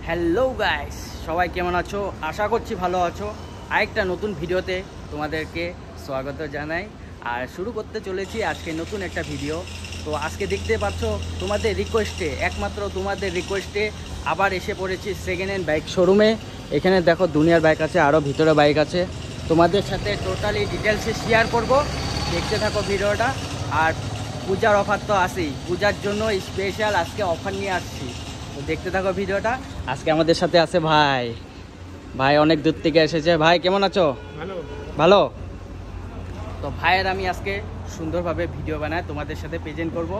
Hello guys, সবাই কেমন আছো? আশা করছি ভালো আছো। আরেকটা নতুন ভিডিওতে তোমাদেরকে স্বাগত জানাই। আর শুরু করতে চলেছি আজকে নতুন একটা ভিডিও। তো আজকে দেখতে পাচ্ছ তোমাদের রিকোয়েস্টে, একমাত্র তোমাদের রিকোয়েস্টে আবার এসে পড়েছি সেকেন্ড হ্যান্ড বাইক শোরুমে। এখানে দেখো দুনিয়ার বাইক আছে, আরও ভিতরে বাইক আছে। তোমাদের সাথে টোটালি ডিটেলসে শেয়ার করব, দেখতে থাকো ভিডিওটা। আর পূজার অফার তো আসেই, পূজার জন্য স্পেশাল আজকে অফার নিয়ে আসছি। তো দেখতে থাকো ভিডিওটা। আজকে আমাদের সাথে আছে ভাই। ভাই অনেক দূর থেকে এসেছে। ভাই কেমন আছো? ভালো। তো ভাইয়ের আমি আজকে সুন্দরভাবে ভিডিও বানাই, তোমাদের সাথে প্রেজেন্ট করব।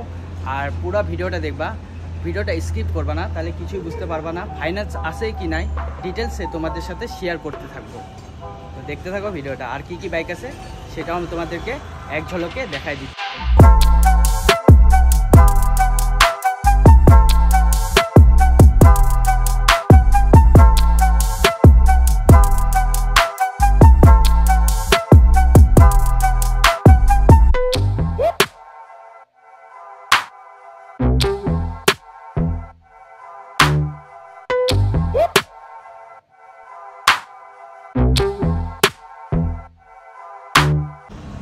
আর পুরো ভিডিওটা দেখবা, ভিডিওটা স্কিপ করবা না, তাহলে কিছুই বুঝতে পারবা না। ফাইন্যান্স আছে কি নাই ডিটেলসে তোমাদের সাথে শেয়ার করতে থাকবো। তো দেখতে থাকো ভিডিওটা। আর কি কি বাইক আছে সেটাও আমি তোমাদেরকে এক ঝলকে দেখাই দিচ্ছি।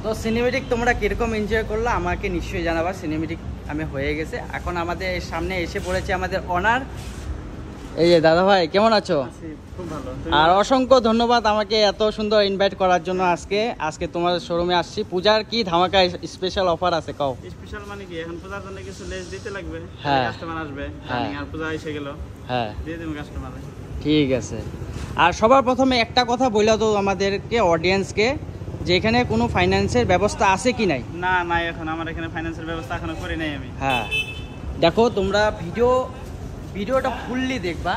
তো সিনেমেটিক তোমরা কীরকম এনজয় করলো আমাকে নিশ্চয়ই জানাবা। সিনেমেটিক আমি হয়ে গেছে, এখন আমাদের সামনে এসে পড়েছে আমাদের অনার। এই যে দাদা ভাই কেমন আছো? খুব ভালো। আর অসংখ্য ধন্যবাদ আমাকে এত সুন্দর ইনভাইট করার জন্য। আজকে তোমার শোরুমে আসছি। পূজার কি ধামাকা স্পেশাল অফার আছে কও? স্পেশাল মানে কি, এখন পূজার জন্য কিছু লেস দিতে লাগবে। হ্যাঁ, কাস্টমার আসবে। হ্যাঁ, আর পূজা এসে গেল। হ্যাঁ, দিয়ে দেব কাস্টমারে। ঠিক আছে। আর সবার প্রথমে একটা কথা বইলা তো আমাদেরকে, অডিয়েন্সকে, যে এখানে কোনো ফাইন্যান্সের ব্যবস্থা আছে কি নাই? না না, এখন আমার এখানে ফাইন্যান্সের ব্যবস্থা এখনো করি নাই আমি। হ্যাঁ, দেখো তোমরা ভিডিওটা ফুললি দেখবা।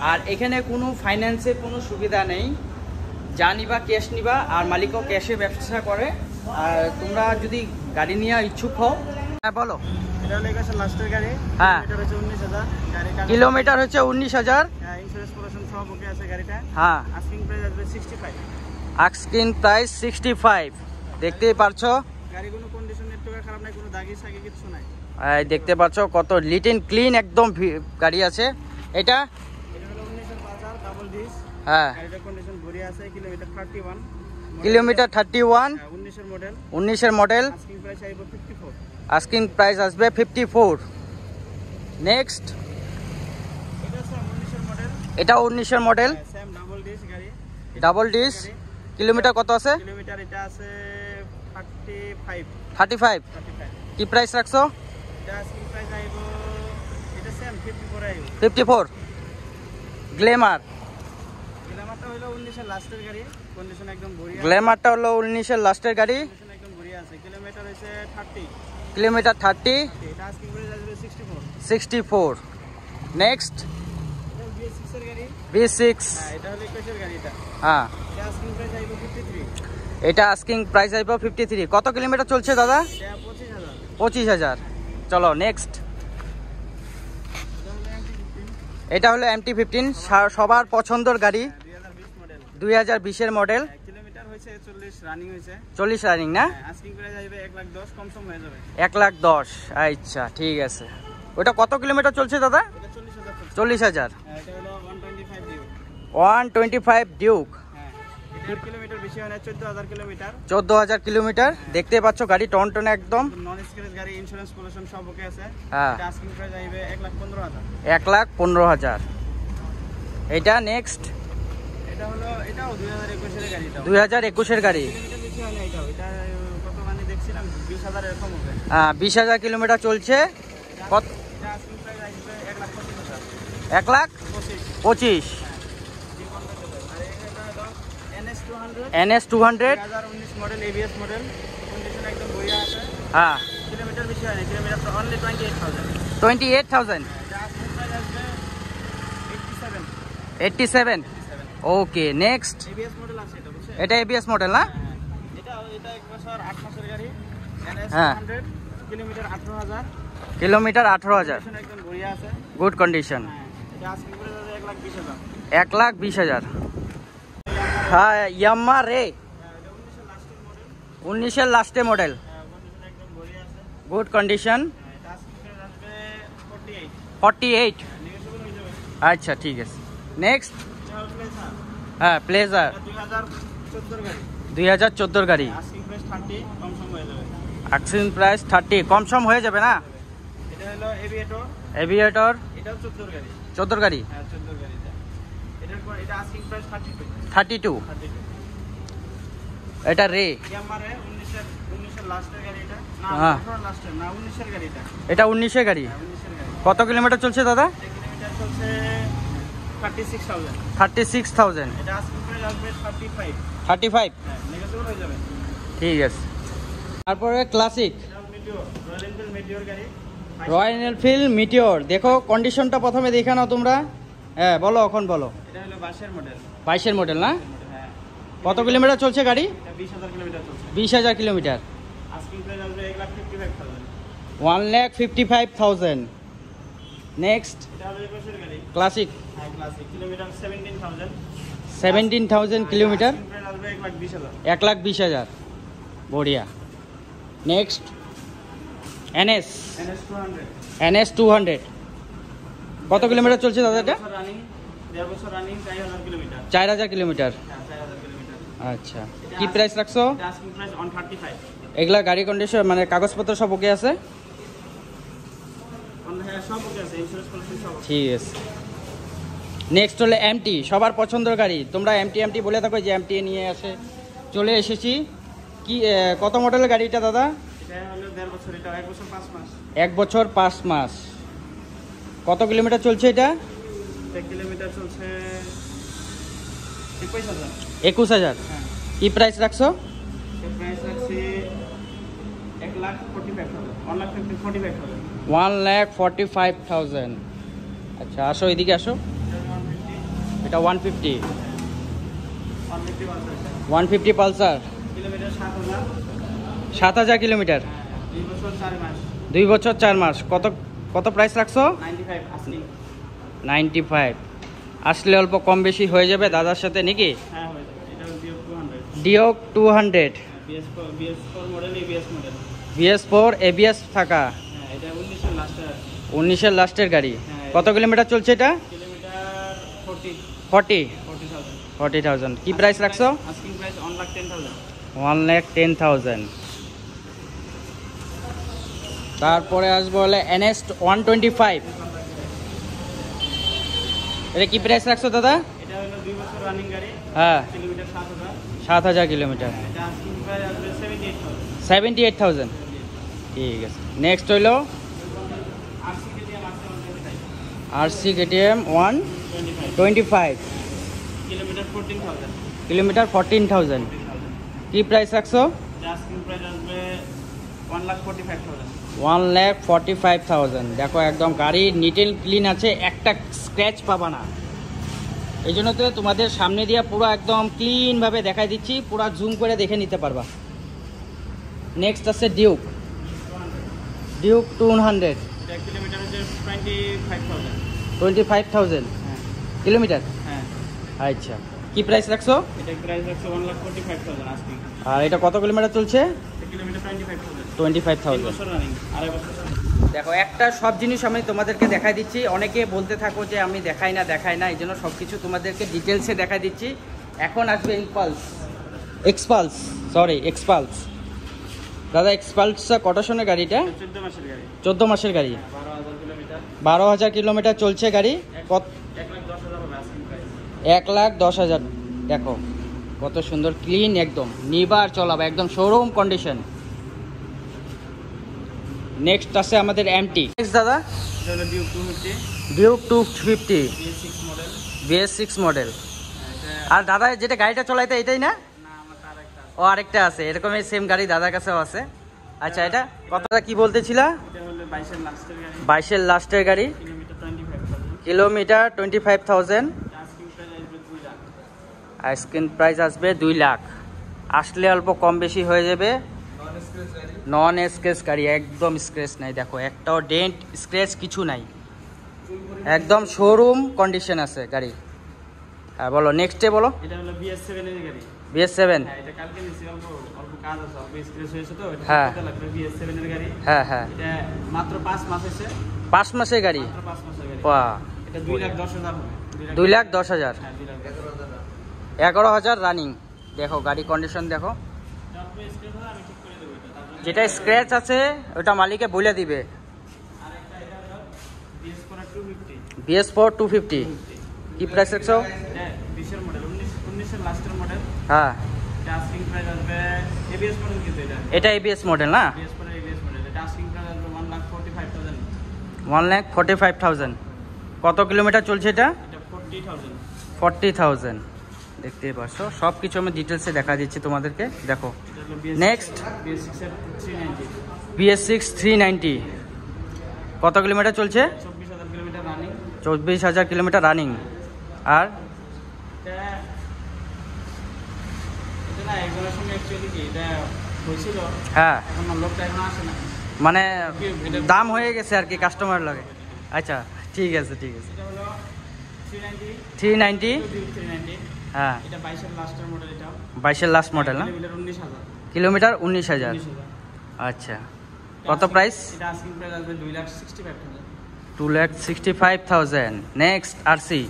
আর এখানে কোনো ফাইন্যান্সের কোনো সুবিধা নেই, যা নিবা ক্যাশ নিবা। আর মালিকও ক্যাশে ব্যবসা করে। আর তোমরা যদি গাড়ি নেওয়া ইচ্ছুক হও, হ্যাঁ বলো। এটা হলো একাশে লাস্টের গাড়ি। হ্যাঁ, এটা হচ্ছে 19,000 গাড়ি। কিলোমিটার হচ্ছে 19,000। হ্যাঁ, ইন্স্যুরেন্স পলিউশন সব ওকে আছে গাড়িটা। হ্যাঁ, আস্কিং প্রাইস আসবে 65। Asking price 65। দেখতেই পারছো গাড়ি কোনো কন্ডিশন একটু খারাপ নাই, কোনো দাগি সাগি কিছু নাই। দেখতে পাচ্ছ কত লিট এন্ড ক্লিন একদম গাড়ি আছে। এটা হলো 19 পালসার ডাবল ডিস। হ্যাঁ, গাড়িটার কন্ডিশন ভরি আছে। কিলোমিটার 31। কিলোমিটার 31। 19 এর মডেল। 19 এর মডেল। আস্কিং প্রাইস আসবে 54। আস্কিং প্রাইস আসবে 54। নেক্সট, এটা 19 এর মডেল। সেম ডাবল ডিস গাড়ি। Double dish. কিলোমিটার কত আছে? কিলোমিটার এটা আছে 35। কি প্রাইস রাখছো? এটা আস্কিং প্রাইস আইব, এটা সেম 54 আইব। 54। গ্ল্যামার। গ্ল্যামারটা হলো 19 এর লাস্টের গাড়ি। কন্ডিশন একদম ভরি আছে। গ্ল্যামারটা হলো 19 এর লাস্টের গাড়ি। কন্ডিশন একদম ভরি আছে। কিলোমিটার হইছে 30। কিলোমিটার 30। এটা আস্কিং প্রাইস আসবে 64। নেক্সট, V6 এর গাড়ি। V6। হ্যাঁ, এটা হলো 21 এর গাড়ি। এটা হ্যাঁ, এটা আস্কিং প্রাইস আইব 53। এটা আস্কিং প্রাইস আইব 53। কত কিলোমিটার চলছে দাদা? এটা 25,000। 25,000। চলো নেক্সট। এটা হলো MT-15, সবার পছন্দের গাড়ি। 2020 মডেল। 2020 এর মডেল। কিলোমিটার হইছে 40 রানিং হইছে। 40 রানিং না? আস্কিং প্রাইস আইবে 1,10,000, কম সম হয়ে যাবে। 1,10,000। আচ্ছা ঠিক আছে। ওটা কত কিলোমিটার চলছে দাদা? এটা 40,000 চলছে। 40,000। হ্যাঁ, এটা হলো 125 ডিউ। 125 ডিউক। হ্যাঁ, এটার কিলোমিটার বেশি হয় না, 14,000 কিলোমিটার। 14,000 কিলোমিটার। দেখতে পাচ্ছ গাড়ি টনটনে একদম। নন স্ক্র্যাচ গাড়ি, ইন্স্যুরেন্স পলিউশন সব ওকে আছে। হ্যাঁ, এটা আস্কিং প্রাইস আইবে 1,15,000। 1,15,000। এটা নেক্সট। এটা হলো, এটাও 2021 এর গাড়ি। এটাও 2021 এর গাড়ি। কিলোমিটার বেশি হয় না। এটাও এটা কত মানে দেখছিলাম 20,000 এরকম হবে। 20,000 কিলোমিটার চলছে। কত? এটা আস্কিং প্রাইস আসবে 1,25,000। 1,25,000। আর এটা হলো NS200। NS200। 2019 model, ABS model. Condition একদম বঢ়িয়া আছে। হ্যাঁ, কিলোমিটার বেশি হয় না, কিলোমিটার অনলি 28,000। 28,000। এটা আস্কিং প্রাইস আসবে 87। Okay next. ABS মডেল আছে এটা, বুঝছেন? এটা ABS মডেল না? এটা 1 বছর 8 মাসের গাড়ি। হ্যাঁ, NS200। কিলোমিটার 18,000। কিলোমিটার 18,000। কন্ডিশন একদম বঢ়িয়া আছে। Good condition. এটা আস্কিং প্রাইস আছে 1,20,000। 1,20,000। হ্যাঁ, ইয়াম্মা রে। 19 এর লাস্টে মডেল। কন্ডিশন একদম বঢ়িয়া আছে। Good condition. এটা আস্কিং প্রাইস আসবে 48। 48। নেগোশিয়েবল হয়ে যাবে। আচ্ছা ঠিক আছে। নেক্সট এটা হলো প্লেজার। হ্যাঁ প্লেজার, এটা 2014 গাড়ি। 2014 গাড়ি। আস্কিং প্রাইস 30, কম সম হয়ে যাবে। আস্কিং প্রাইস 30, কম সম হয়ে যাবে না? এটা হলো এভিয়েটর। এভিয়েটর, এটাও 14 গাড়ি। 14 গাড়ি, হ্যাঁ 14 গাড়ি এটা। এটা আস্কিং প্রাইস 32। 32। 32। এটা রে, ইয়ামারে 19 লাস্টের গাড়ি এটা। না হ্যাঁ। 18 লাস্টের না 19 গাড়ি এটা। এটা 19 গাড়ি। হ্যাঁ 19 গাড়ি। কত কিলোমিটার চলছে দাদা? এটা কিলোমিটার চলছে 36,000। 36,000। এটা আস্কিং প্রাইস আসবে 35। 35, হ্যাঁ নেগোশিয়েবল হয়ে যাবে। ঠিক আছে। তারপরে ক্লাসিক এটা মিটিওর, রয়্যাল এনফিল্ড মিটিওর গাড়ি। Royal Enfield meteor. দেখো কন্ডিশনটা প্রথমে দেখে নাও তোমরা। হ্যাঁ বলো, এখন বলো। এটা হলো 22 মডেল। 22-এর মডেল না? হ্যাঁ। কত কিলোমিটার চলছে গাড়ি? এটা 20,000 কিলোমিটার চলছে। 20,000 কিলোমিটার। আস্কিং প্রাইস আসবে 1,55,000। 1,55,000। নেক্সট এটা হলো 21 এর গাড়ি। ক্লাসিক হ্যাঁ classic, kilometre 17,000। 17,000 kilometre, asking price আসবে 1,20,000। 1,20,000। বঢ়িয়া। Next NS, NS 200। এনএস 200। কত কিলোমিটার চলছে দাদা এটা? রানিং, 1.5 বছর রানিং, 4,000 কিলোমিটার। 4,000 কিলোমিটার। হ্যাঁ 4,000 কিলোমিটার। আচ্ছা, কি প্রাইস রাখছো? এটা আস্কিং প্রাইস 135। এগুলা গাড়ি কন্ডিশন মানে কাগজপত্র সব ওকে আছে? হ্যাঁ সব ওকে আছে, ইন্স্যুরেন্স পলিসি সব আছে। ঠিক আছে। নেক্সট হলো এমটি, সবার পছন্দের গাড়ি। তোমরা এমটি বলে থাকো যে এমটি নিয়ে আসে। চলে এসেছি। কি কত মডেলের গাড়িটা দাদা? এটা হলো 1.5 বছর, এটা 1 বছর 5 মাস। 1 বছর 5 মাস। কত কিলোমিটার চলছে এটা? এটা কিলোমিটার চলছে 21,000। 21,000। হ্যাঁ। কি প্রাইস রাখছো? এর প্রাইস আছে 1,45,000। 1,45,000। 1,45,000। আচ্ছা আসো, এদিকে আসো। এটা 150। 150 আছে। 150 পালসার। কিলোমিটার 7,000। 7,000 কিলোমিটার। 2 বছর 4 মাস। 2 বছর 4 মাস। কত প্রাইস রাখছো? 95 আস্কিং। 95। আসলে অল্প কম বেশি হয়ে যাবে দাদার সাথে নাকি? হ্যাঁ হয়ে যাবে। এটা হলো ডিও 200। ডিওক 200। BS4 model, ABS model. BS4 ABS থাকা। হ্যাঁ এটা 19 লাস্টের। 19-এর লাস্টের গাড়ি। হ্যাঁ। কত কিলোমিটার চলছে এটা? কিলোমিটার 40। 40,000। 40,000। কি প্রাইস রাখছো? Asking price 1,10,000। 1,10,000। তারপরে আসবো হলে NS 125। এটা কি প্রাইস রাখছো দাদা? এটা হলো 2 বছর রানিং গাড়ি। হ্যাঁ, কিলোমিটার 7,000। 7,000 কিলোমিটার। এটা আস্কিং প্রাইস আসবে 78,000। 78,000। ঠিক আছে। নেক্সট হইলো আরসি কেটিএম আছে 125। RC KTM 125। কিলোমিটার 14,000। কিলোমিটার 14,000। কি প্রাইস রাখছো? এটা আস্কিং প্রাইস আসবে 1,45,000। 1,45,000। দেখো একদম গাড়ি নিট অ্যান্ড ক্লিন আছে, একটা স্ক্র্যাচ পাবা না। এই জন্য তো তোমাদের সামনে দিয়ে পুরো একদম ক্লিনভাবে দেখাই দিচ্ছি, পুরো জুম করে দেখে নিতে পারবা। নেক্সট আছে ডিউক 200। এটা কিলোমিটার হচ্ছে 25,000। 25,000 হ্যাঁ কিলোমিটার। হ্যাঁ। আচ্ছা, কি প্রাইস রাখছো? এটা প্রাইস আছে 1,45,000 আস্কিং। আর এটা কত কিলোমিটার চলছে? এটা কিলোমিটার 25,000। 25,000। 3 বছর রানিং, 2.5 বছর। দেখো একটা সব জিনিস আমি তোমাদেরকে দেখাই দিচ্ছি। অনেকে বলতে থাকো যে আমি দেখাই না, এই জন্য সব কিছু তোমাদেরকে ডিটেলসে দেখাই দিচ্ছি। এখন আসবে এক্সপালস। দাদা এক্সপালসটা কত সনের গাড়িটা? 14 মাসের গাড়ি। 14 মাসের গাড়ি। 12,000 কিলোমিটার। 12,000 কিলোমিটার চলছে গাড়ি। 1,10,000 হবে আস্কিং প্রাইস। 1,10,000। দেখো কত সুন্দর ক্লিন, একদম নিবার চলাবা, একদম শোরুম কন্ডিশন। নেক্সট আছে আমাদের এমটি। নেক্সট দাদা এটা হলো Duke 250। Duke 250 BS6 model. BS6 model. এটা আর দাদা যেটা গাড়িটা চলাইতে এটাই না? না, আমার তার একটা আছে। ও আরেকটা আছে, এরকমই সেম গাড়ি দাদার কাছেও আছে। আচ্ছা, এটা কতটা কি বলতেছিলা? এটা হলো 22 লাস্টের গাড়ি। 22-এর লাস্টের গাড়ি। কিলোমিটার 25,000। কিলোমিটার 25,000। আস্কিং প্রাইস আসবে 2 লাখ। আইসক্রিম প্রাইস আসবে 2 লাখ। আসলে অল্প কম বেশি হয়ে যাবে। নন স্ক্র্যাচ গাড়ি, একদম স্ক্র্যাচ নাই। দেখো একটাও ডেন্ট স্ক্র্যাচ কিছু নাই, একদম শোরুম কন্ডিশন আছে গাড়ি। হ্যাঁ বলো, নেক্সটে বলো। এটা হলো BS7 এর গাড়ি। BS7। হ্যাঁ এটা কালকে নিছি, অল্প কাজ আছে, অল্প স্ক্র্যাচ হয়েছে তো এটা হ্যাঁ। করতে লাগবে। BS7 এর গাড়ি। হ্যাঁ হ্যাঁ, এটা মাত্র 5 মাস হয়েছে। 5 মাসের গাড়ি। মাত্র 5 মাসের গাড়ি। বাহ, এটা 2,10,000 হবে। 2,10,000। হ্যাঁ 2,10,000। 11,000 রানিং। দেখো গাড়ি কন্ডিশন দেখো, তারপরে স্ক্র্যাচ হয় আমি ঠিক করে দেবো এটা। তারপরে যেটা স্ক্র্যাচ আছে ওটা মালিকে বলে দিবে। আরেকটা এটা হলো BS4 250। BS4 250 কি প্রাইস রাখছো? এটা 20 এর মডেল, 19 এর লাস্টের মডেল। হ্যাঁ, এটা আস্কিং প্রাইস আসবে ABS মডেল কিন্তু এটা। এটা ABS মডেল না? BS4 ABS model. এটা আস্কিং প্রাইস আসবে 1,45,000। 1,45,000। কত কিলোমিটার চলছে এটা? এটা 40,000। 40,000। দেখতেই পাচ্ছ, সব কিছু আমি ডিটেলসে দেখা দিচ্ছি তোমাদেরকে। দেখো এটা হলো BS6 নেক্সট BS6 এর 390। BS6 390 কত কিলোমিটার চলছে? 24,000 কিলোমিটার রানিং। 24,000 kilometre running. আর এটা এটা না একজনের সঙ্গে অ্যাকচুয়ালি কি এটা হয়েছিল, হ্যাঁ, এখন না লোকটা এখন আসে না। মানে দাম হয়ে গেছে আর কি কাস্টমার লাগে। আচ্ছা ঠিক আছে ঠিক আছে। এটা হলো 390 390। 390। হ্যাঁ, এটা 22 এর লাস্টের মডেল। এটা 22-এর লাস্ট মডেল না? কিলোমিটার 19,000। কিলোমিটার 19,000। 19,000। আচ্ছা, কত প্রাইস? এটা আস্কিং প্রাইস আসবে 2,65,000। 2,65,000। Next RC.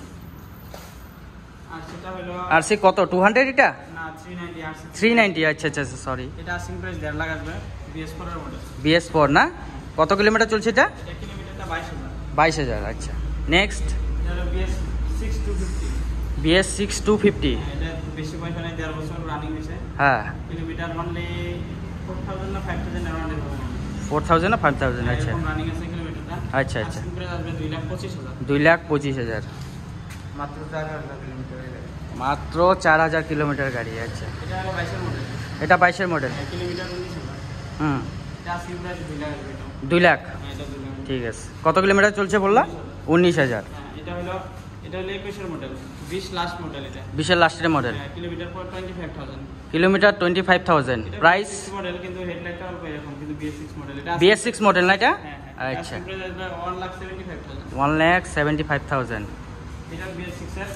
আর সেটা হলো আরসি কত? 200 এটা? না 390 আর 390। আচ্ছা আচ্ছা সরি। এটা আস্কিং প্রাইস 1.5 লাখ আসবে। BS4 এর মডেল। BS4 না? কত কিলোমিটার চলছে এটা? এটা কিলোমিটারটা 22,000। 22,000। আচ্ছা নেক্সট এটা হলো BS6 250। BS6 250। এটা বেশি পয়সা নেই, 1.5 বছর রানিং হয়েছে। হ্যাঁ, কিলোমিটার অনলি 4,000 না 5,000 অ্যারাউন্ড এরকম। 4,000 না 5,000? আচ্ছা এরকম রানিং আছে কিলোমিটারটা। আচ্ছা আচ্ছা। আস্কিং প্রাইস আসবে 2,25,000। 2,25,000। মাত্র 4,000 কিলোমিটার। মাত্র 4,000 কিলোমিটার গাড়ি। আচ্ছা, এটা হলো 22 এর মডেল। এটা 22-এর মডেল। কিলোমিটার 19,000। হুম, এটা আস্কিং প্রাইস 2 লাখ আসবে এটা। 2 লাখ। হ্যাঁ, এটা 2 লাখ। ঠিক আছে। কত কিলোমিটার চলছে বললা? 19,000। হ্যাঁ, এটা হলো 21 এর মডেল, 20 লাস্ট মডেল এটা। 20-এর লাস্টের মডেল। হ্যাঁ, কিলোমিটার 25,000। কিলোমিটার 25,000। এটা প্রাইস? BS6 মডেল কিন্তু হেডলাইটটা অল্প এরকম, কিন্তু BS6 মডেল এটা। BS6 মডেল না এটা? হ্যাঁ হ্যাঁ। আচ্ছা, আস্কিং প্রাইস আসবে 1,75,000। 1,75,000। এটা BS6 এর।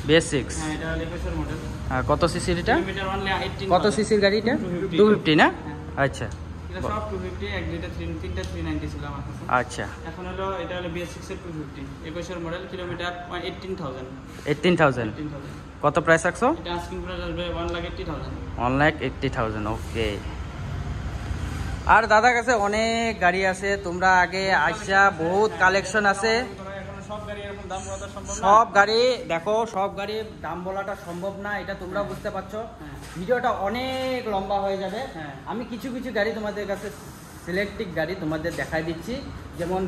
BS6। হ্যাঁ, এটা হলো 21 এর মডেল। আর কত সিসির এটা? Kilometre only 18,000। কত সিসির গাড়ি এটা? 250 250 না? হ্যাঁ। আচ্ছা এটা সব 250, এক দুইটা তিনটা 390 ছিল আমার কাছে। আচ্ছা। এখন হলো এটা হলো BS6 এর 250 21 এর মডেল, কিলোমিটার 18,000। 18,000। 18,000। কত প্রাইস রাখছো? এটা আস্কিং প্রাইস আসবে 1,80,000। 1,80,000। ওকে। আর দাদার কাছে অনেক গাড়ি আছে, তোমরা আগে আসা, বহুত কালেকশন আছে। এখন সব গাড়ি এরকম দাম বলা সম্ভব না। সব গাড়ি দেখো, সব গাড়ির দাম বলাটা সম্ভব না, এটা তোমরা বুঝতে পারছো। হ্যাঁ। ভিডিওটা অনেক লম্বা হয়ে যাবে। হ্যাঁ। আমি কিছু কিছু গাড়ি তোমাদের কাছে সিলেক্টিভ গাড়ি তোমাদের দেখাই দিচ্ছি। যেমন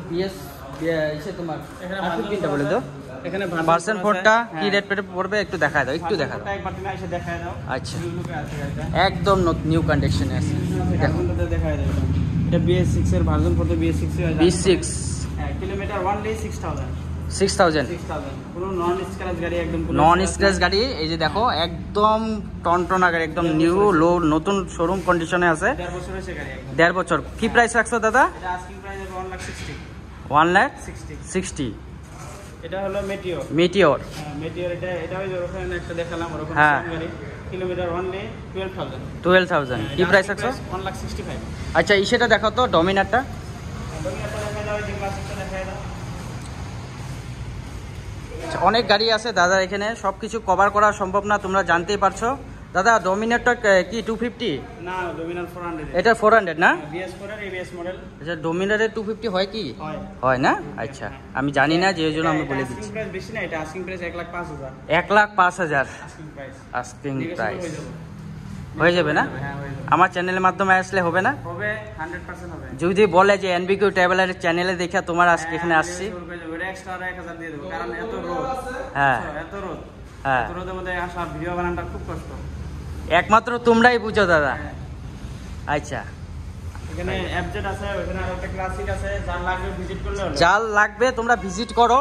তোমার এখানে R15টা বলে দাও। এখানে ভার্সন 4টা কি হ্যাঁ। রেট পেটে পড়বে একটু দেখায় দাও, একটু দেখা দাও। একবার তুমি এসে দেখায় দাও। আচ্ছা। লুকে আছে গাড়িটা। একদম নিউ কন্ডিশনে আছে। দেখো ভার্সনটা দেখায় দাও। এটা BS6 এর ভার্সন 4 BS6 এর। B6 হ্যাঁ, কিলোমিটার অনলি 6,000। 6,000। 6,000 কোনো নন স্ক্র্যাচ গাড়ি, একদম কোনো নন স্ক্র্যাচ গাড়ি। এই যে দেখো একদম টনটনা গাড়ি, একদম নিউ নতুন শোরুম কন্ডিশনে আছে। 1.5 বছর হয়েছে গাড়ি একদম। 1.5 বছর। কি প্রাইস রাখছো দাদা? এটা আস্কিং প্রাইস হবে 1,60,000। 1,60,000। এটা হলো মেটিওর। মিটিওর। হ্যাঁ, মেটিওর এটা ওই যে ওখানে একটা দেখালাম ওরকম হ্যাঁ। সেম গাড়ি, কিলোমিটার অনলি 12,000। 12,000। কি প্রাইস রাখছো? 1,65,000। আচ্ছা, সেটা দেখো তো, ডমিনারটা। ডমিনারটা দেখায় দাও, এই যে ক্লাসিকটা দেখায় দাও। আচ্ছা, অনেক গাড়ি আছে দাদা এখানে, সব কিছু কভার করা সম্ভব না, তোমরা জানতেই পারছো। দাদা ডমিনারটা কি 250? না, ডমিনার 400। এটা 400 না? BS4 এর ABS মডেল। আচ্ছা, ডমিনারের 250 হয় কি? হয়। হয় না? আচ্ছা, আমি জানি না, যে জন্য আমি বলে দিচ্ছি। আস্কিং প্রাইস বেশি না, এটা asking price 1,05,000। 1,05,000 asking price. Asking negotiable price. হয়ে যাবে। হয়ে যাবে না? হ্যাঁ, হয়ে যাবে। আমার চ্যানেলের মাধ্যমে আসলে হবে না? হবে, 100% হবে। যদি বলে যে NBQ ট্রাভেলারের চ্যানেলে দেখে তোমার আজকে এখানে আসছি। ওটা এক্সট্রা 1,000 দিয়ে দেবো, কারণ এত রোদ। হ্যাঁ এত রোদ। হ্যাঁ, এত রোদের মধ্যে আসা ভিডিও বানানোটা খুব কষ্ট। একমাত্র তোমরাই বুঝো দাদা। হ্যাঁ। আচ্ছা, এখানে FZ আছে, ওখানে আর একটা ক্লাসিক আছে, যার লাগবে ভিজিট করলে হলো। জাল লাগবে তোমরা ভিজিট করো।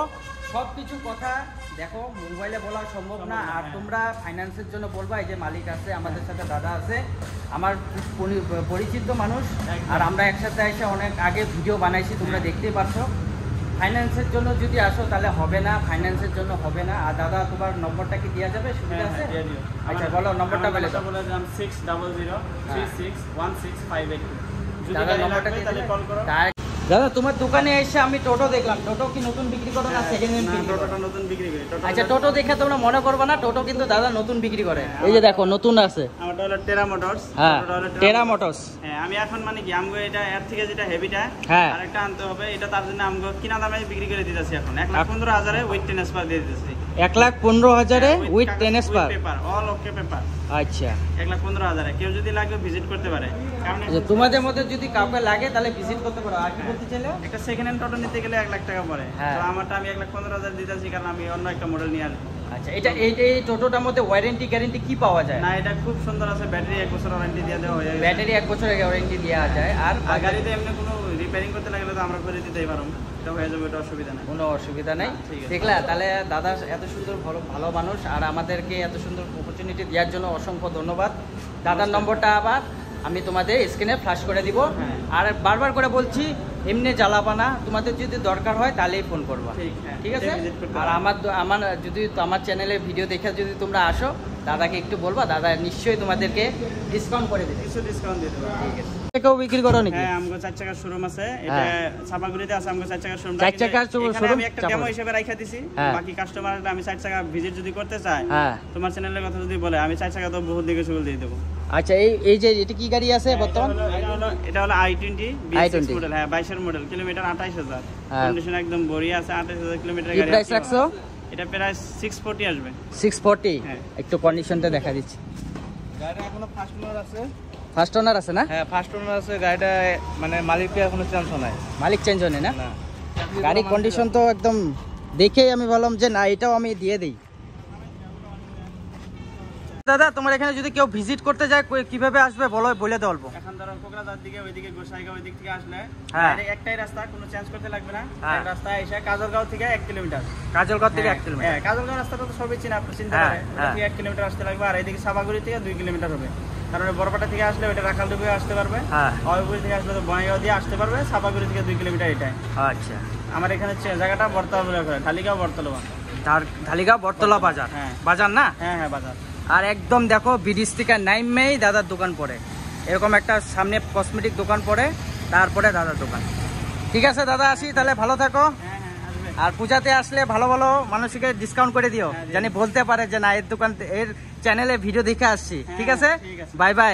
সব কিছু কথা দেখো মোবাইলে বলা সম্ভব না। আর তোমরা ফাইন্যান্সের জন্য বলবা, এই যে মালিক আছে আমাদের সাথে, দাদা আছে, আমার পরিচিত মানুষ, আর আমরা একসাথে এসে অনেক আগে ভিডিও বানাইছি, তোমরা দেখতেই পাচ্ছ। ফাইন্যান্সের জন্য যদি আসো তাহলে হবে না, ফাইন্যান্সের জন্য হবে না। আর দাদা তোমার নম্বরটা কি দেওয়া যাবে? সুবিধা আছে? আচ্ছা বলো, নম্বরটা বলে দাও। বলে দিলাম 60036161582। যদি দাদা গাড়ি নম্বরটা লাগবে দিয়ে তাহলে দিলে কল করো। ডাইরেক্ট দাদা তোমার দোকানে এসে আমি টোটো দেখলাম, টোটো কি নতুন বিক্রি করো না সেকেন্ড হ্যান্ড বিক্রি করো? টোটোটা নতুন বিক্রি করি। আচ্ছা, টোটো দেখে তোমরা মনে করবে না, টোটো কিন্তু দাদা নতুন বিক্রি করে। এই যে দেখো নতুন আছে। আমারটা হলো টেরা মোটরস। হ্যাঁ, টেরা মোটরস। হ্যাঁ, আমি এখন মানে কি আমগো এটা এর থেকে যেটা হেভিটা হ্যাঁ আরেকটা আনতে হবে, এটা তার জন্য আমগো কিনা দামে বিক্রি করে দিতেছি এখন 1,15,000 উইথ ট্রান্সফার দিয়ে দিতেছি। 1,15,000 with transfer. Paper, all okay paper. আচ্ছা, 1,15,000 কেউ যদি লাগে ভিজিট করতে পারে। কারণ আচ্ছা, তোমাদের মধ্যে যদি কাউকে লাগে তাহলে ভিজিট করতে পারো। আর কি বলতে চাইলে একটা সেকেন্ড হ্যান্ড টোটো নিতে গেলে 1 লাখ টাকা পড়ে। হ্যাঁ। তো আমারটা আমি 1,15,000 দিতেছি, কারণ আমি অন্য একটা মডেল নিয়ে আসবো। আচ্ছা, এই টোটোটার মধ্যে ওয়ারেন্টি গ্যারেন্টি কি পাওয়া যায়? না, এটা খুব সুন্দর আছে, ব্যাটারি 1 বছর ওয়ারেন্টি দিয়ে দেওয়া হয়। ব্যাটারি 1 বছরের ওয়ারেন্টি দেওয়া যায়। আর আর গাড়িতে এমনি কোনো রিপেয়ারিং করতে লাগলে তো আমরা করে দিতেই পারবো, এটা হয়ে যাবে, এটা অসুবিধা নেই। কোনো অসুবিধা নেই। ঠিক আছে। দেখলা, তাহলে দাদা এত সুন্দর ভালো মানুষ, আর আমাদেরকে এত সুন্দর অপরচুনিটি দেওয়ার জন্য অসংখ্য ধন্যবাদ। দাদার নম্বরটা আবার আমি তোমাদের স্ক্রিনে ফ্ল্যাশ করে দিব। হ্যাঁ। আর বারবার করে বলছি, এমনি জ্বালাবা না, তোমাদের যদি দরকার হয় তাহলেই ফোন করবা। হ্যাঁ, ঠিক আছে? এটা visit করতে আর পারো। আমার যদি আমার চ্যানেলে ভিডিও দেখে যদি তোমরা আসো, দাদাকে একটু বলবা, দাদা নিশ্চয়ই তোমাদেরকে ডিসকাউন্ট করে দেবে। কিছু ডিসকাউন্ট দিতে পারবো। ঠিক আছে। কেউ বিক্রি করো নাকি? হ্যাঁ, আমগো 4 চাকার শোরুম আছে, এটা ছাপাগুড়িতে আছে আমগো 4 চাকার শোরুম। 4 চাকার showroom আমি একটা ডেমো চাপাগুড়ি। হিসেবে রাখা দিছি, হ্যাঁ। বাকি কাস্টমাররা আমি 4 চাকা ভিজিট যদি করতে চায়, হ্যাঁ। তোমার চ্যানেলের কথা যদি বলে, আমি 4 চাকা তো বহুত দিকে সুবিধা দিয়ে দেবো। আচ্ছা, এই যে এটা কি গাড়ি আছে বর্তমান? এটা হলো i20 i20 মডেল। হ্যাঁ, 22 এর মডেল, কিলোমিটার 28,000, হ্যাঁ। কন্ডিশন একদম বড়িয়া আছে। 28,000 কিলোমিটার কি গাড়ি। প্রাইস রাখছো? এটা প্রায় 640 আসবে। 640। হ্যাঁ। একটু কন্ডিশনটা দেখা দিচ্ছি। গাড়িটা এখনো ফার্স্ট ওনার আছে। ফার্স্ট ওনার আছে না? হ্যাঁ, ফার্স্ট ওনার আছে। গাড়িটা মানে মালিকের এখনো চান্স নাই। মালিক চেঞ্জ হয়নি না? গাড়ির কন্ডিশন তো একদম দেখেই আমি বললাম যে না, এটাও আমি দিয়ে দিই। দাদা, তোমার এখানে যদি কেউ ভিজিট করতে যায় কিভাবে আসবে বলে দাও অল্প। এখন ধরো কোকরাঝার দিকে, ওইদিকে গোসাইগাঁও, ওই দিক থেকে আসলে হ্যাঁ। একটাই রাস্তা, কোনো চেঞ্জ করতে লাগবে না। হ্যাঁ। এক রাস্তা এসে কাজলগাঁও থেকে 1 কিলোমিটার। কাজলগাঁও থেকে 1 হ্যাঁ, কিলোমিটার। হ্যাঁ, কাজলগাঁও রাস্তাটা তো সবাই চিনতে হ্যাঁ, পারে। ওটা হ্যাঁ। থেকে 1 কিলোমিটার আসতে লাগবে। আর এইদিকে সাবাগুড়ি থেকে 2 কিলোমিটার হবে। কারণ ওই বড়পাটা থেকে আসলে ওইটা রাখালডুবি আসতে পারবে। হ্যাঁ। অয়পুরি থেকে আসলে তো বনাইগাঁও দিয়ে আসতে পারবে। সাবাগুড়ি থেকে 2 কিলোমিটার এটাই। আচ্ছা, আমার এখানে জায়গাটা বর্তলা বলে করে, ঢালিগাঁও বর্তলা। ঢালিগাঁও বটতলা বাজার। হ্যাঁ। বাজার না? হ্যাঁ, হ্যাঁ, বাজার। আর একদম দেখো ব্রিজ থেকে নাইমেই দাদার দোকান পড়ে, এরকম একটা সামনে কসমেটিক দোকান পড়ে, তারপরে দাদার দোকান। ঠিক আছে দাদা, আসি তাহলে, ভালো থাকো। হ্যাঁ, হ্যাঁ, আসবে। আর পূজাতে আসলে ভালো ভালো মানুষকে ডিসকাউন্ট করে দিও, হ্যাঁ, জানি বলতে পারে যে না, এর দোকান, এর চ্যানেলে ভিডিও দেখে আসছি। ঠিক আছে, ঠিক আছে। Bye bye.